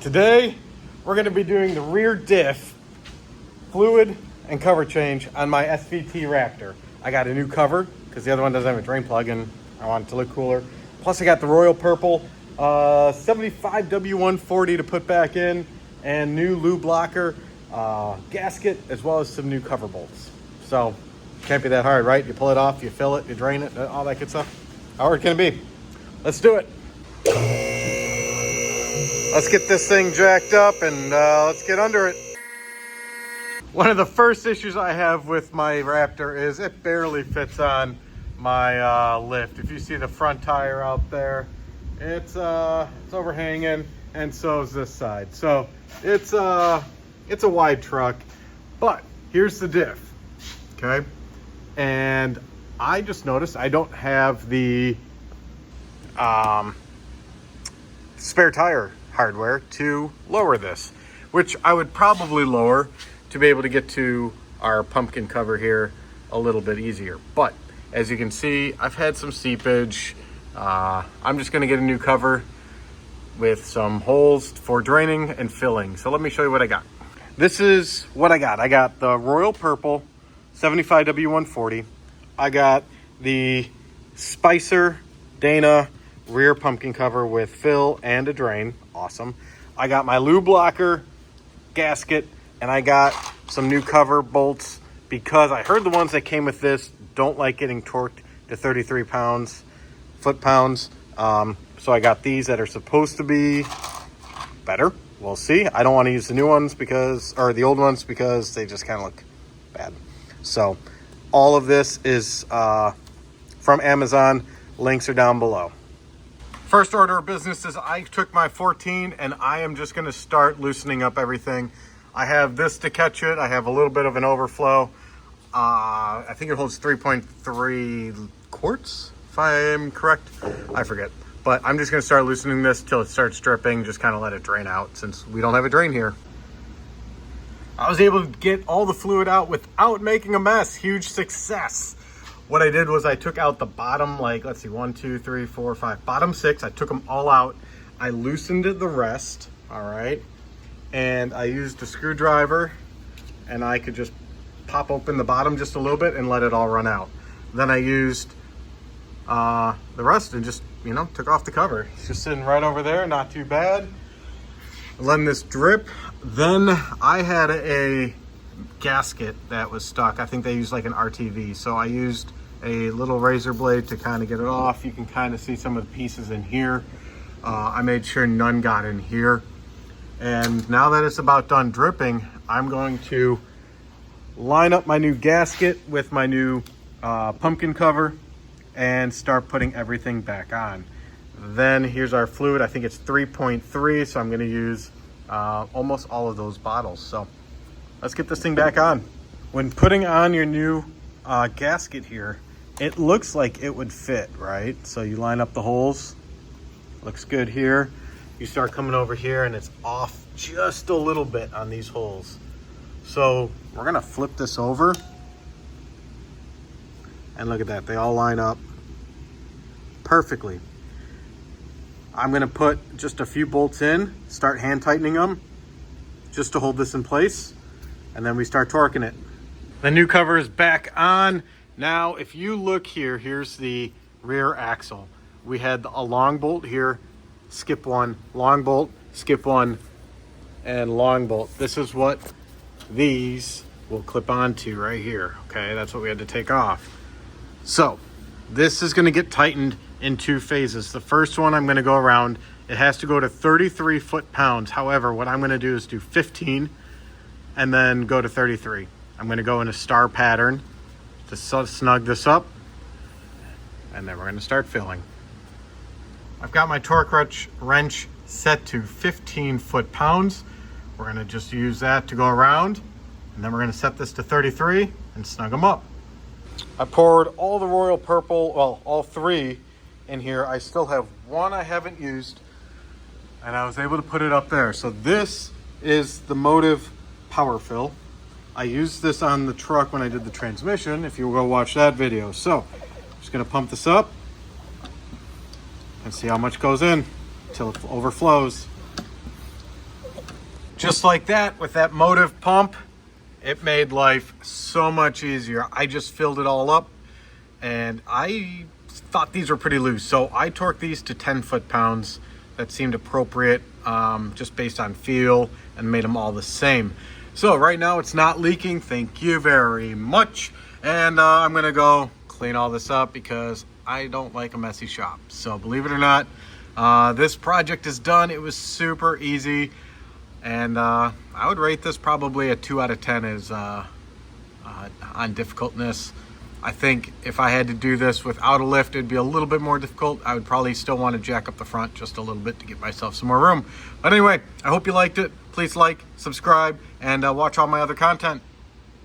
Today, we're going to be doing the rear diff fluid and cover change on my SVT Raptor. I got a new cover because the other one doesn't have a drain plug and I want it to look cooler. Plus I got the Royal Purple 75 W140 to put back in and new lube blocker, gasket, as well as some new cover bolts. So, can't be that hard, right? You pull it off, you fill it, you drain it, all that good stuff. How hard can it be? Let's do it. Let's get this thing jacked up and let's get under it. One of the first issues I have with my Raptor is it barely fits on my lift. If you see the front tire out there, it's overhanging, and so is this side. So it's a wide truck, but here's the diff, okay? And I just noticed I don't have the spare tire hardware to lower this, which I would probably lower to be able to get to our pumpkin cover here a little bit easier. But as you can see, I've had some seepage. I'm just gonna get a new cover with some holes for draining and filling. So let me show you what I got. This is what I got. I got the Royal Purple 75 W140. I got the Spicer Dana rear pumpkin cover with fill and a drain. Awesome. I got my lube blocker, gasket, and I got some new cover bolts because I heard the ones that came with this don't like getting torqued to 33 foot-pounds. So I got these that are supposed to be better. We'll see. I don't want to use the new ones or the old ones because they just kind of look bad. So all of this is from Amazon. Links are down below. First order of business is I took my 14 and I am just going to start loosening up everything. I have this to catch it. I have a little bit of an overflow. I think it holds 3.3 quarts, if I am correct. I forget. But I'm just going to start loosening this till it starts dripping. Just kind of let it drain out since we don't have a drain here. I was able to get all the fluid out without making a mess. Huge success. What I did was I took out the bottom, let's see, 1, 2, 3, 4, 5, bottom 6. I took them all out. I loosened the rest, all right? And I used a screwdriver and I could just pop open the bottom just a little bit and let it all run out. Then I used the rest and just, took off the cover. It's just sitting right over there, not too bad. Letting this drip. Then I had a gasket that was stuck. I think they used like an RTV. So I used a little razor blade to kind of get it off. You can kind of see some of the pieces in here. I made sure none got in here. And now that it's about done dripping, I'm going to line up my new gasket with my new pumpkin cover and start putting everything back on. Then here's our fluid. I think it's 3.3, so I'm going to use almost all of those bottles. So let's get this thing back on. When putting on your new gasket here, it looks like it would fit, right? So you line up the holes. Looks good here. You start coming over here and it's off just a little bit on these holes. So we're gonna flip this over and look at that, they all line up perfectly. I'm gonna put just a few bolts in, start hand tightening them just to hold this in place, and then we start torquing it. The new cover is back on. Now, if you look here, here's the rear axle. We had a long bolt here, skip one, long bolt, skip one, and long bolt. This is what these will clip onto right here, okay? That's what we had to take off. So this is gonna get tightened in 2 phases. The first one I'm gonna go around, it has to go to 33 foot-pounds. However, what I'm gonna do is do 15 and then go to 33. I'm gonna go in a star pattern to snug this up, and then we're gonna start filling. I've got my torque wrench set to 15 foot-pounds. We're gonna just use that to go around, and then we're gonna set this to 33 and snug them up. I poured all the Royal Purple, well, all 3 in here. I still have 1 I haven't used, and I was able to put it up there. So this is the Motive Power Fill. I used this on the truck when I did the transmission, if you go watch that video. So I'm just gonna pump this up and see how much goes in until it overflows. Just like that, with that motive pump, it made life so much easier. I just filled it all up, and I thought these were pretty loose, so I torqued these to 10 foot-pounds. That seemed appropriate, just based on feel, and made them all the same. So right now it's not leaking, thank you very much. And I'm gonna go clean all this up because I don't like a messy shop. So believe it or not, this project is done. It was super easy. And I would rate this probably a 2 out of 10 is on difficultness. I think if I had to do this without a lift, it'd be a little bit more difficult. I would probably still want to jack up the front just a little bit to give myself some more room. But anyway, I hope you liked it. Please like, subscribe, and watch all my other content.